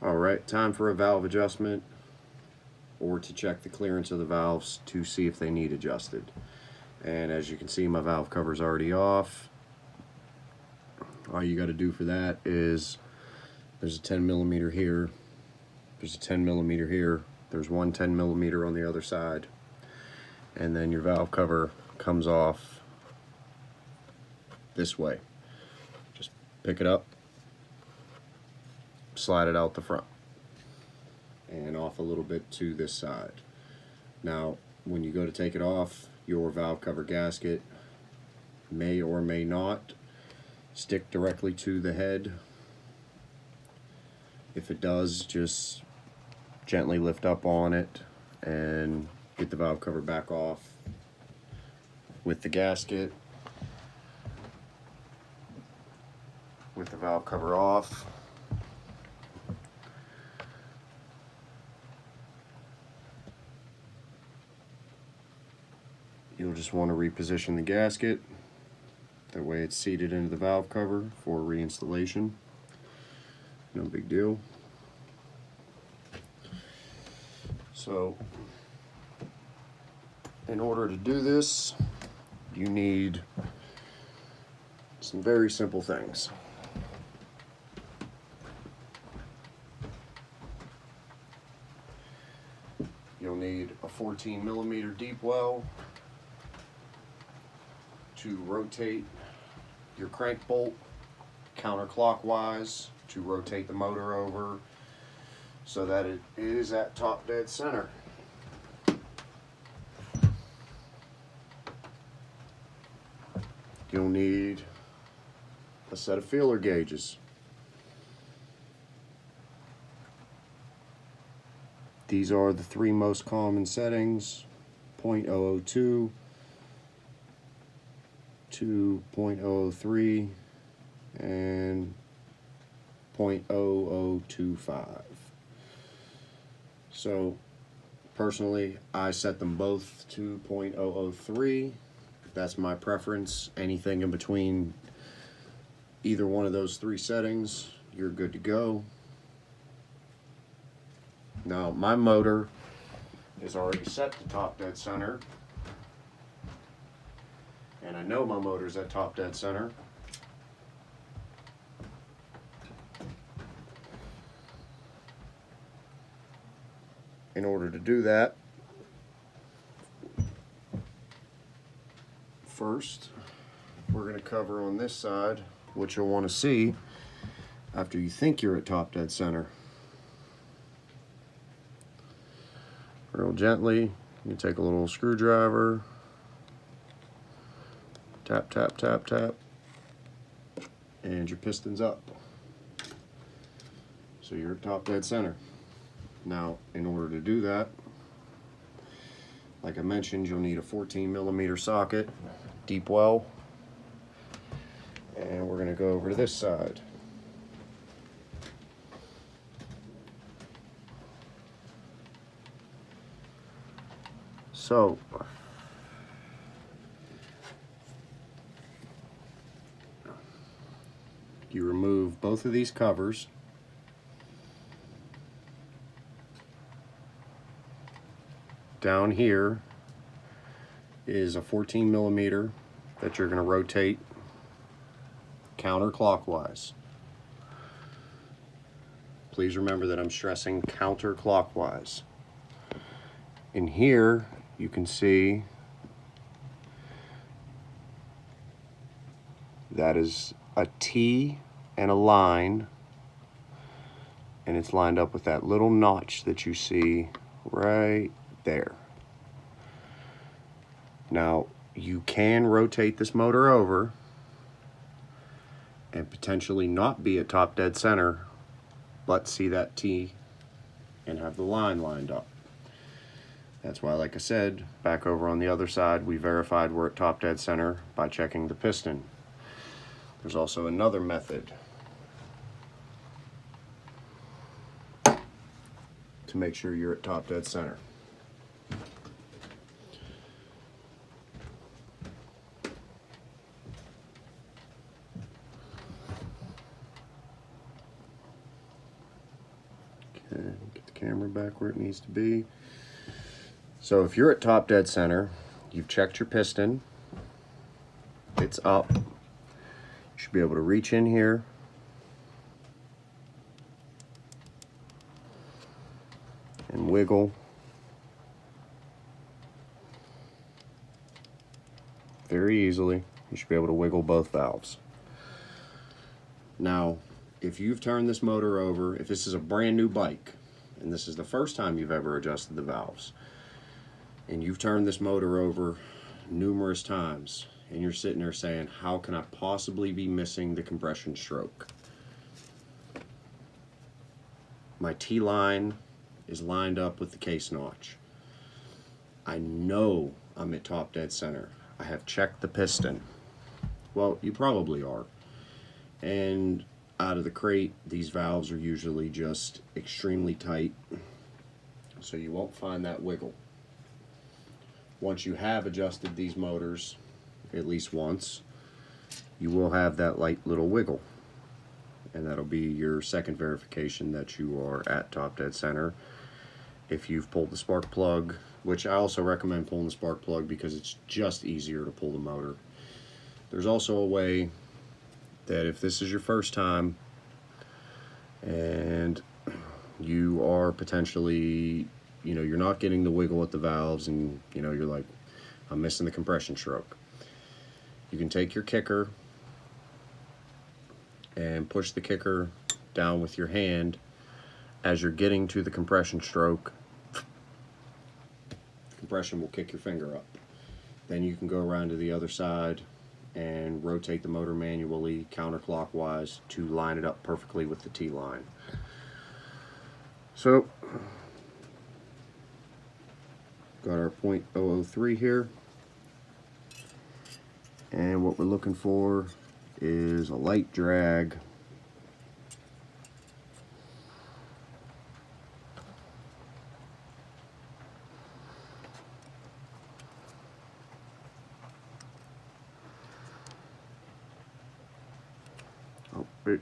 Alright, time for a valve adjustment, or to check the clearance of the valves to see if they need adjusted. And as you can see, my valve cover is already off. All you got to do for that is there's a 10 millimeter here, there's a 10 millimeter here, there's one 10 millimeter on the other side, and then your valve cover comes off this way. Just pick it up, slide it out the front, and off a little bit to this side. Now, when you go to take it off, your valve cover gasket may or may not stick directly to the head. If it does, just gently lift up on it and get the valve cover back off with the gasket. With the valve cover off, you'll just want to reposition the gasket. That way it's seated into the valve cover for reinstallation. No big deal. So, in order to do this, you need some very simple things. You'll need a 14 millimeter deep well to rotate your crank bolt counterclockwise to rotate the motor over so that it is at top dead center. You'll need a set of feeler gauges. These are the three most common settings: 0.002 to 0.003 and 0.0025. So personally, I set them both to 0.003. That's my preference. Anything in between either one of those three settings, you're good to go. Now, my motor is already set to top dead center, and I know my motor's at top dead center. In order to do that, first we're going to cover on this side what you'll want to see after you think you're at top dead center. Real gently, you take a little screwdriver, tap, tap, tap, tap, and your piston's up. So you're at top dead center. Now, in order to do that, like I mentioned, you'll need a 14 millimeter socket, deep well, and we're going to go over to this side. So, you remove both of these covers. Down here is a 14 millimeter that you're going to rotate counterclockwise. Please remember that I'm stressing counterclockwise. In here, you can see that is a T and a line, and it's lined up with that little notch that you see right there. Now, you can rotate this motor over and potentially not be at top dead center, but see that T and have the line lined up. That's why, like I said, back over on the other side, we verified we're at top dead center by checking the piston. There's also another method to make sure you're at top dead center. And get the camera back where it needs to be. So if you're at top dead center, you've checked your piston, it's up. You should be able to reach in here and wiggle. Very easily. You should be able to wiggle both valves. Now, if you've turned this motor over, if this is a brand new bike, and this is the first time you've ever adjusted the valves, and you've turned this motor over numerous times, and you're sitting there saying, how can I possibly be missing the compression stroke? My T-line is lined up with the case notch. I know I'm at top dead center. I have checked the piston. Well, you probably are. And out of the crate, these valves are usually just extremely tight, so you won't find that wiggle. Once you have adjusted these motors at least once, you will have that light little wiggle, and that'll be your second verification that you are at top dead center. If you've pulled the spark plug, which I also recommend pulling the spark plug because it's just easier to pull the motor. There's also a way that if this is your first time and you are potentially, you're not getting the wiggle at the valves, and you're like, I'm missing the compression stroke, you can take your kicker and push the kicker down with your hand as you're getting to the compression stroke. Compression will kick your finger up. Then you can go around to the other side and rotate the motor manually counterclockwise to line it up perfectly with the T-line. So, got our .003 here, and what we're looking for is a light drag. Oh, wait.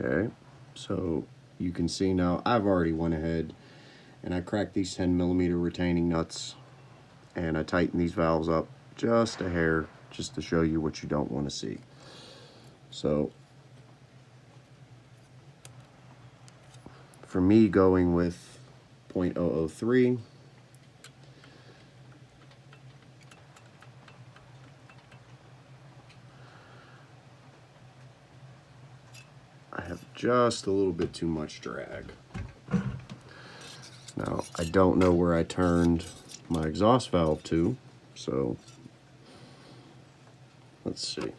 Okay, so you can see now I've already went ahead and I cracked these 10mm retaining nuts, and I tightened these valves up just a hair, just to show you what you don't want to see. So for me, going with .003, I have just a little bit too much drag. Now, I don't know where I turned my exhaust valve to, so let's see.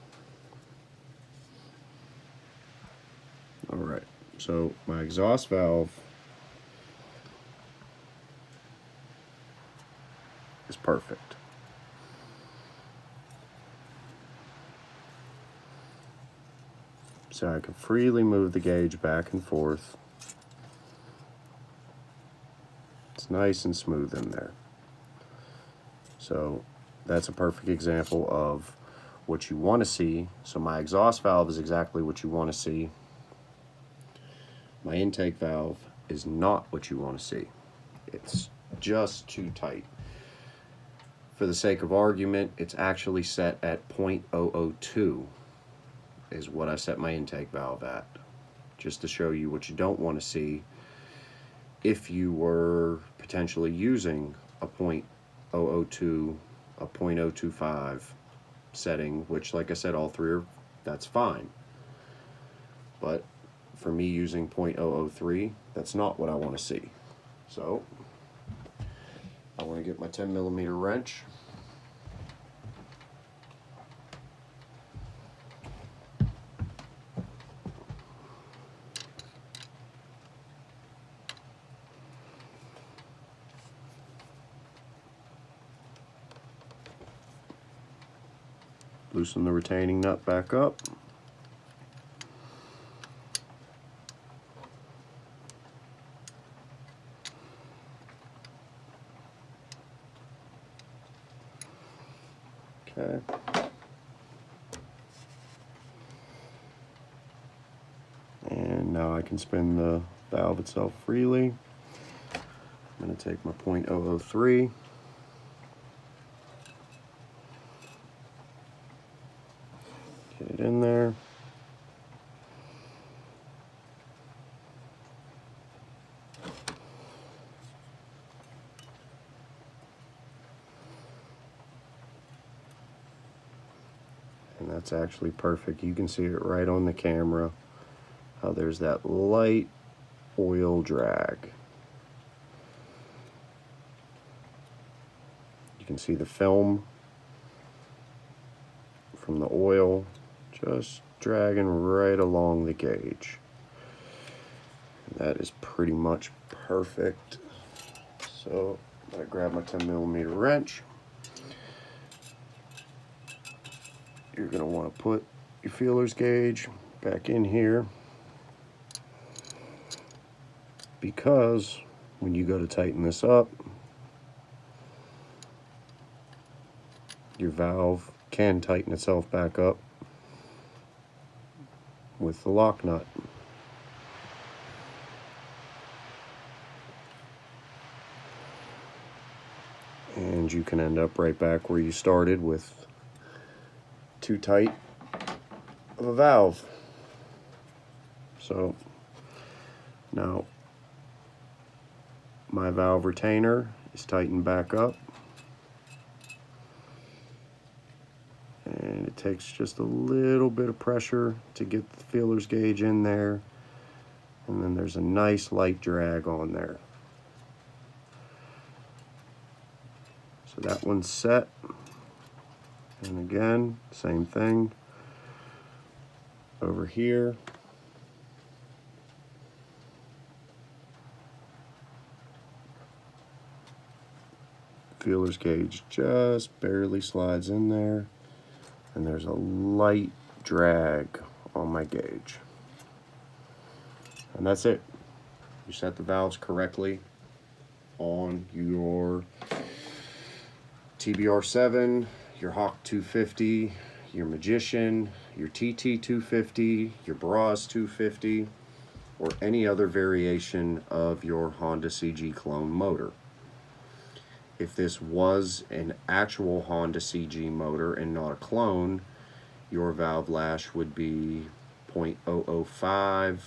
All right, so my exhaust valve is perfect. So I can freely move the gauge back and forth. It's nice and smooth in there. So that's a perfect example of what you want to see. So my exhaust valve is exactly what you want to see. My intake valve is not what you want to see. It's just too tight. For the sake of argument, it's actually set at .002 is what I set my intake valve at, just to show you what you don't want to see if you were potentially using a .002, a .025 setting, which, like I said, all three are, that's fine. But for me using .003, that's not what I want to see. So I want to get my 10mm wrench. Loosen the retaining nut back up. Okay. And now I can spin the valve itself freely. I'm going to take my .003. Get it in there. And that's actually perfect. You can see it right on the camera, how there's that light oil drag. You can see the film from the oil just dragging right along the gauge. And that is pretty much perfect. So I'm gonna grab my 10mm wrench. You're gonna want to put your feelers gauge back in here, because when you go to tighten this up, your valve can tighten itself back up with the lock nut. And you can end up right back where you started with too tight of a valve. So now my valve retainer is tightened back up, and it takes just a little bit of pressure to get the feelers gauge in there, and then there's a nice light drag on there. So that one's set. And again, same thing over here. Feelers gauge just barely slides in there, and there's a light drag on my gauge. And that's it. You set the valves correctly on your Tbr7, your Hawk 250, your Magician, your TT 250, your Bras 250, or any other variation of your Honda CG clone motor. If this was an actual Honda CG motor and not a clone, your valve lash would be .005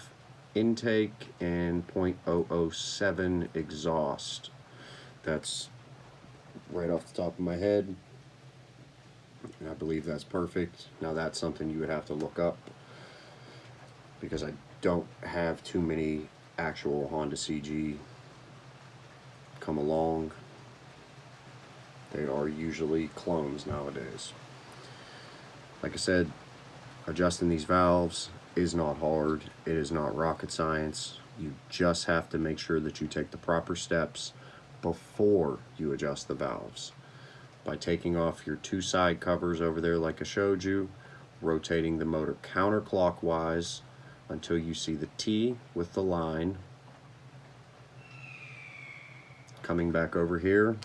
intake and .007 exhaust. That's right off the top of my head, and I believe that's perfect. Now that's something you would have to look up, because I don't have too many actual Honda CG come along. They are usually clones nowadays. Like I said, adjusting these valves is not hard. It is not rocket science. You just have to make sure that you take the proper steps before you adjust the valves. By taking off your two side covers over there like I showed you, rotating the motor counterclockwise until you see the T with the line, coming back over here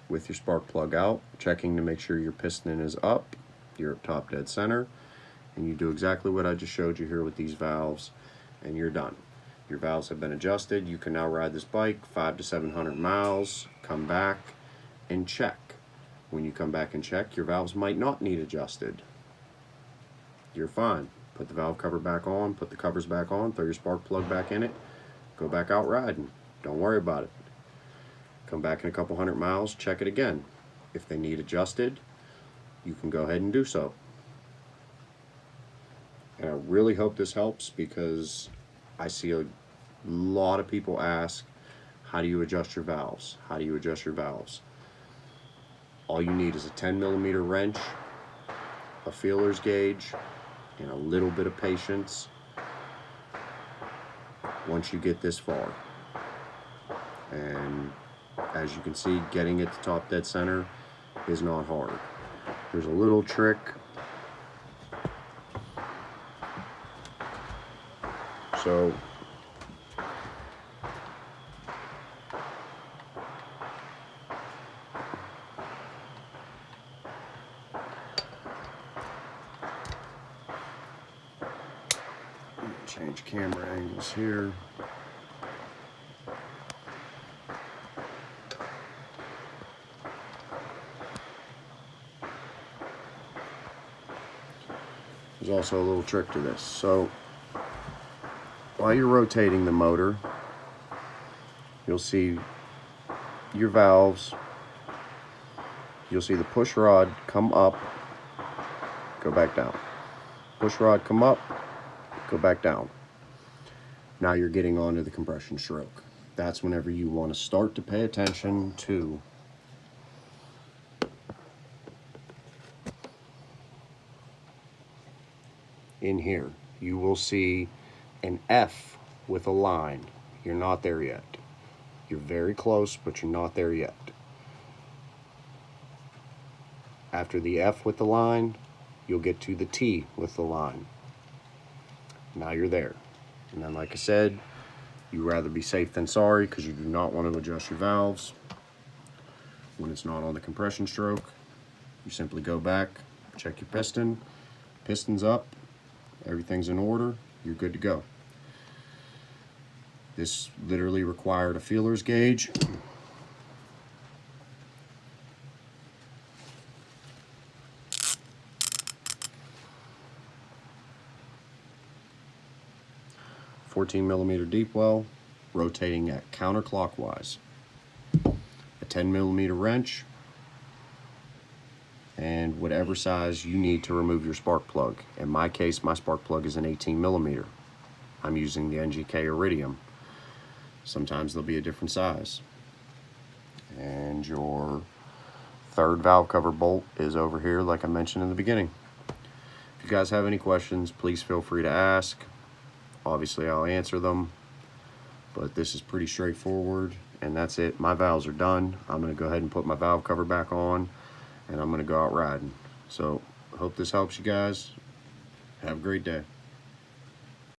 with your spark plug out, checking to make sure your piston is up, you're up top dead center, and you do exactly what I just showed you here with these valves, and you're done. Your valves have been adjusted. You can now ride this bike 500 to 700 miles, come back and check. When you come back and check, your valves might not need adjusted. You're fine. Put the valve cover back on, put the covers back on, throw your spark plug back in it, go back out riding. Don't worry about it. Come back in a couple hundred miles, check it again. If they need adjusted, you can go ahead and do so. And I really hope this helps, because I see a lot of people ask, how do you adjust your valves? How do you adjust your valves? All you need is a 10mm wrench, a feelers gauge, and a little bit of patience once you get this far. And as you can see, getting it to top dead center is not hard. There's a little trick. So change camera angles here. There's also a little trick to this. So while you're rotating the motor, you'll see your valves. You'll see the push rod come up, go back down. Push rod come up, go back down. Now you're getting onto the compression stroke. That's whenever you want to start to pay attention to in here. You will see an F with a line. You're not there yet. You're very close, but you're not there yet. After the F with the line, you'll get to the T with the line. Now you're there. And then, like I said, you'd rather be safe than sorry, because you do not want to adjust your valves when it's not on the compression stroke. You simply go back, check your piston. Piston's up, everything's in order, you're good to go. This literally required a feeler's gauge. $14mm deep well, rotating at counterclockwise. A 10mm wrench, and whatever size you need to remove your spark plug. In my case, my spark plug is an 18mm. I'm using the NGK Iridium. Sometimes they'll be a different size. And your third valve cover bolt is over here, like I mentioned in the beginning. If you guys have any questions, please feel free to ask. Obviously, I'll answer them, but this is pretty straightforward, and that's it. My valves are done. I'm going to go ahead and put my valve cover back on, and I'm going to go out riding. So, I hope this helps you guys. Have a great day.